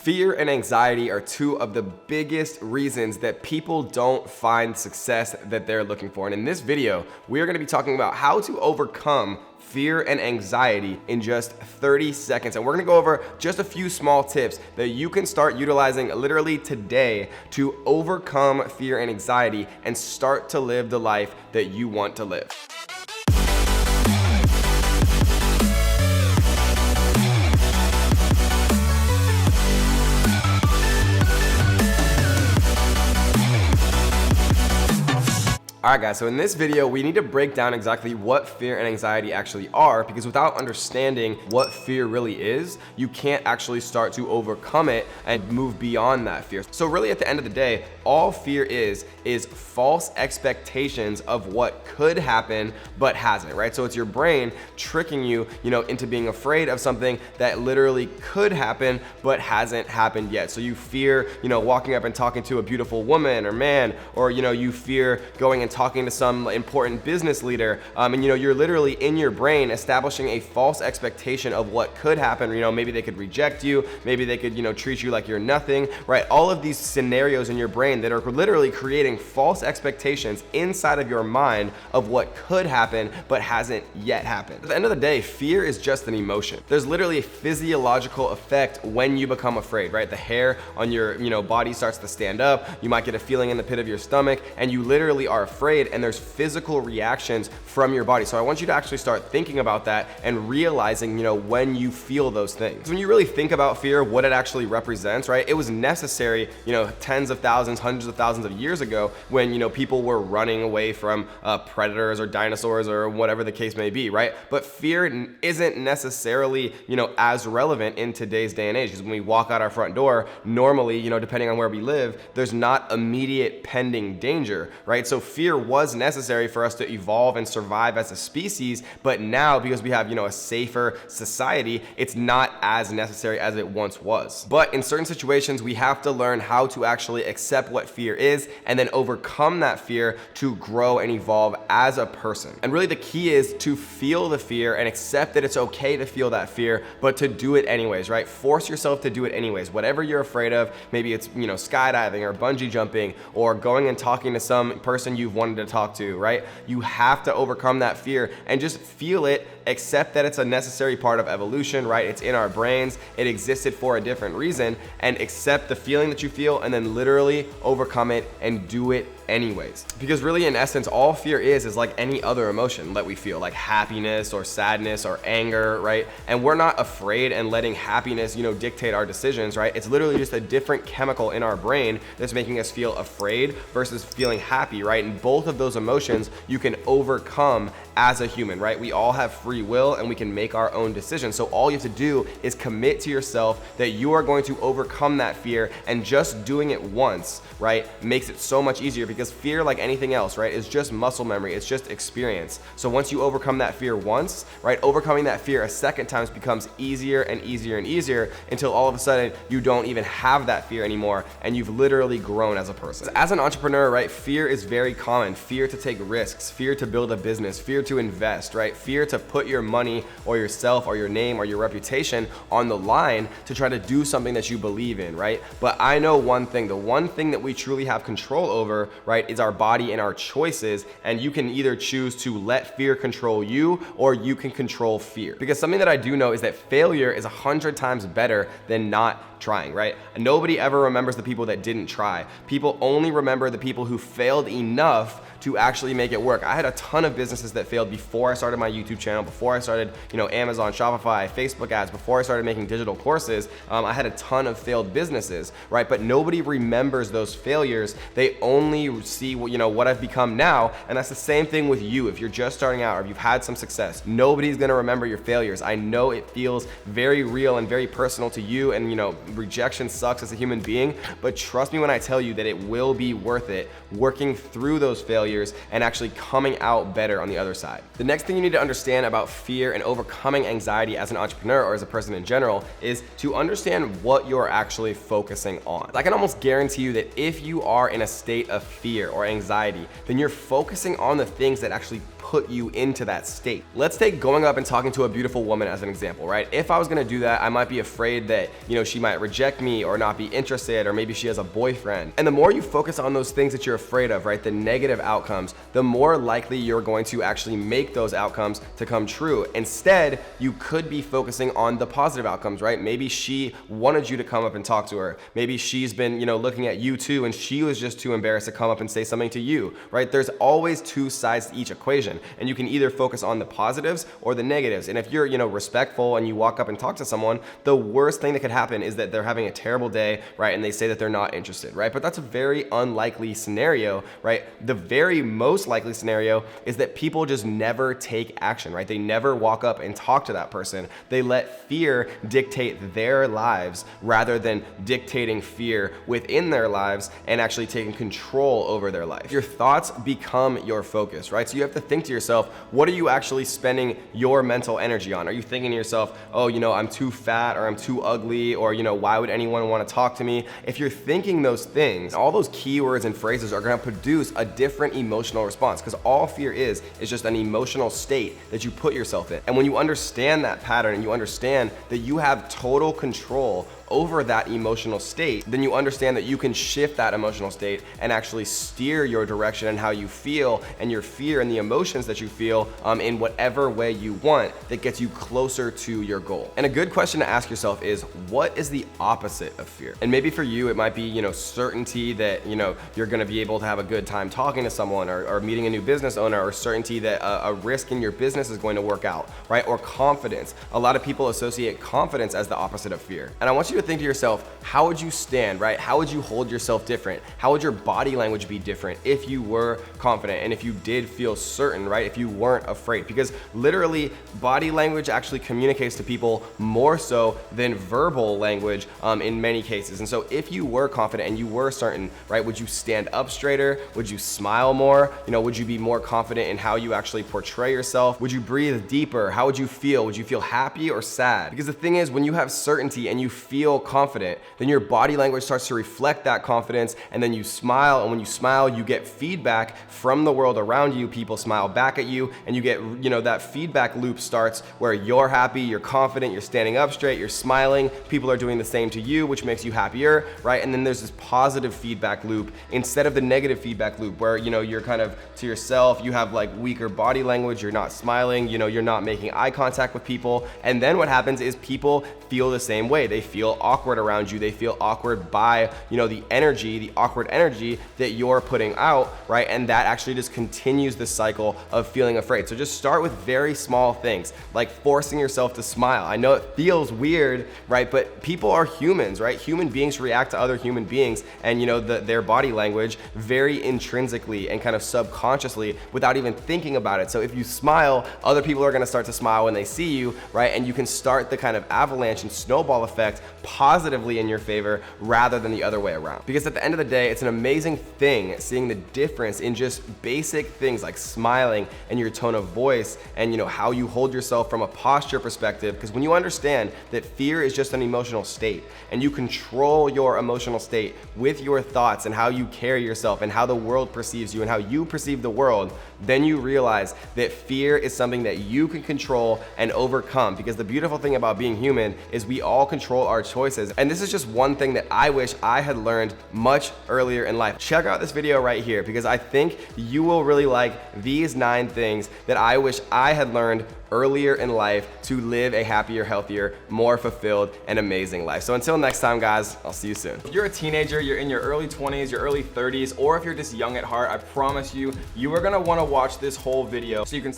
Fear and anxiety are two of the biggest reasons that people don't find success that they're looking for. And in this video, we are going to be talking about how to overcome fear and anxiety in just 30 seconds. And we're going to go over just a few small tips that you can start utilizing literally today to overcome fear and anxiety and start to live the life that you want to live. Alright guys, so in this video, we need to break down exactly what fear and anxiety actually are, because without understanding what fear really is, you can't actually start to overcome it and move beyond that fear. So really at the end of the day, all fear is false expectations of what could happen but hasn't, right? So it's your brain tricking you, into being afraid of something that literally could happen but hasn't happened yet. So you fear, walking up and talking to a beautiful woman or man, or you fear going and talking to some important business leader, and you're literally in your brain establishing a false expectation of what could happen. Maybe they could reject you, maybe they could treat you like you're nothing, right? All of these scenarios in your brain that are literally creating false expectations inside of your mind of what could happen but hasn't yet happened. At the end of the day, fear is just an emotion. There's literally a physiological effect when you become afraid, right? The hair on your body starts to stand up, you might get a feeling in the pit of your stomach, and you literally are afraid, and there's physical reactions from your body. So I want you to actually start thinking about that and realizing, when you feel those things. When you really think about fear, what it actually represents, right? It was necessary, tens of thousands, hundreds of thousands of years ago when, people were running away from predators or dinosaurs or whatever the case may be, right? But fear isn't necessarily, as relevant in today's day and age, because when we walk out our front door, normally, depending on where we live, there's not immediate pending danger, right? So fear was necessary for us to evolve and survive as a species, but now because we have, a safer society, it's not as necessary as it once was. But in certain situations, we have to learn how to actually accept what fear is and then overcome that fear to grow and evolve as a person. And really the key is to feel the fear and accept that it's okay to feel that fear, but to do it anyways, right? Force yourself to do it anyways. Whatever you're afraid of, maybe it's, skydiving or bungee jumping or going and talking to some person you've wanted to talk to, right? You have to overcome that fear and just feel it, accept that it's a necessary part of evolution, right? It's in our brains, it existed for a different reason, and accept the feeling that you feel and then literally overcome it and do it anyways. Because really in essence, all fear is like any other emotion that we feel, like happiness or sadness or anger, right? And we're not afraid and letting happiness, dictate our decisions, right? It's literally just a different chemical in our brain that's making us feel afraid versus feeling happy, right? And both of those emotions you can overcome as a human, right? We all have free will and we can make our own decisions. So all you have to do is commit to yourself that you are going to overcome that fear, and just doing it once, right, makes it so much easier, because fear, like anything else, right, is just muscle memory. It's just experience. So once you overcome that fear once, right, overcoming that fear a second time becomes easier and easier and easier until all of a sudden you don't even have that fear anymore and you've literally grown as a person. As an entrepreneur, right, fear is very common. Fear to take risks, fear to build a business, fear to invest, right? Fear to put your money or yourself or your name or your reputation on the line to try to do something that you believe in, right? But I know one thing, the one thing that we truly have control over, right, is our body and our choices. And you can either choose to let fear control you, or you can control fear. Because something that I do know is that failure is 100 times better than not trying, right? Nobody ever remembers the people that didn't try. People only remember the people who failed enough to actually make it work. I had a ton of businesses that failed before I started my YouTube channel, before I started, Amazon, Shopify, Facebook ads, before I started making digital courses. I had a ton of failed businesses, right? But nobody remembers those failures. They only see what I've become now. And that's the same thing with you. If you're just starting out or if you've had some success, nobody's gonna remember your failures. I know it feels very real and very personal to you, and rejection sucks as a human being, but trust me when I tell you that it will be worth it working through those failures and actually coming out better on the other side. The next thing you need to understand about fear and overcoming anxiety as an entrepreneur or as a person in general is to understand what you're actually focusing on. I can almost guarantee you that if you are in a state of fear or anxiety, then you're focusing on the things that actually put you into that state. Let's take going up and talking to a beautiful woman as an example, right? If I was gonna do that, I might be afraid that, you know, she might reject me or not be interested, or maybe she has a boyfriend. And the more you focus on those things that you're afraid of, right, the negative outcomes, the more likely you're going to actually make those outcomes to come true. Instead, you could be focusing on the positive outcomes, right? Maybe she wanted you to come up and talk to her. Maybe she's been, you know, looking at you too, and she was just too embarrassed to come up and say something to you, right? There's always two sides to each equation, and you can either focus on the positives or the negatives. And if you're, you know, respectful and you walk up and talk to someone, the worst thing that could happen is that they're having a terrible day, right? And they say that they're not interested, right? But that's a very unlikely scenario, right? The very most likely scenario is that people just never take action, right? They never walk up and talk to that person. They let fear dictate their lives rather than dictating fear within their lives and actually taking control over their life. Your thoughts become your focus, right? So you have to think to yourself, what are you actually spending your mental energy on? Are you thinking to yourself, oh, you know, I'm too fat, or I'm too ugly, or, you know, why would anyone want to talk to me? If you're thinking those things, all those keywords and phrases are going to produce a different emotional response, because all fear is just an emotional state that you put yourself in. And when you understand that pattern and you understand that you have total control over that emotional state, then you understand that you can shift that emotional state and actually steer your direction and how you feel and your fear and the emotions that you feel in whatever way you want that gets you closer to your goal. And a good question to ask yourself is, what is the opposite of fear? And maybe for you, it might be, you know, certainty that, you know, you're gonna be able to have a good time talking to someone, or meeting a new business owner, or certainty that a risk in your business is going to work out, right? Or confidence. A lot of people associate confidence as the opposite of fear. And I want you to think to yourself, how would you stand, right? How would you hold yourself different? How would your body language be different if you were confident and if you did feel certain, right? If you weren't afraid? Because literally, body language actually communicates to people more so than verbal language in many cases. And so if you were confident and you were certain, right, would you stand up straighter? Would you smile more? You know, would you be more confident in how you actually portray yourself? Would you breathe deeper? How would you feel? Would you feel happy or sad? Because the thing is, when you have certainty and you feel confident, then your body language starts to reflect that confidence, and then you smile, and when you smile, you get feedback from the world around you. People smile back at you, and you get, you know, that feedback loop starts where you're happy, you're confident, you're standing up straight, you're smiling, people are doing the same to you, which makes you happier, right? And then there's this positive feedback loop instead of the negative feedback loop where, you know, you're kind of to yourself, you have like weaker body language, you're not smiling, you know, you're not making eye contact with people, and then what happens is people feel the same way. They feel awkward around you. They feel awkward by, you know, the energy, the awkward energy that you're putting out, right? And that actually just continues the cycle of feeling afraid. So just start with very small things, like forcing yourself to smile. I know it feels weird, right? But people are humans, right? Human beings react to other human beings and, you know, their body language very intrinsically and kind of subconsciously without even thinking about it. So if you smile, other people are going to start to smile when they see you, right? And you can start the kind of avalanche and snowball effect positively in your favor rather than the other way around. Because at the end of the day, it's an amazing thing seeing the difference in just basic things like smiling and your tone of voice and, you know, how you hold yourself from a posture perspective. Because when you understand that fear is just an emotional state and you control your emotional state with your thoughts and how you carry yourself and how the world perceives you and how you perceive the world, then you realize that fear is something that you can control and overcome. Because the beautiful thing about being human is we all control our choices. And this is just one thing that I wish I had learned much earlier in life. Check out this video right here because I think you will really like these 9 things that I wish I had learned earlier in life to live a happier, healthier, more fulfilled, and amazing life. So until next time, guys, I'll see you soon. If you're a teenager, you're in your early 20s, your early 30s, or if you're just young at heart, I promise you, you are gonna wanna watch this whole video so you can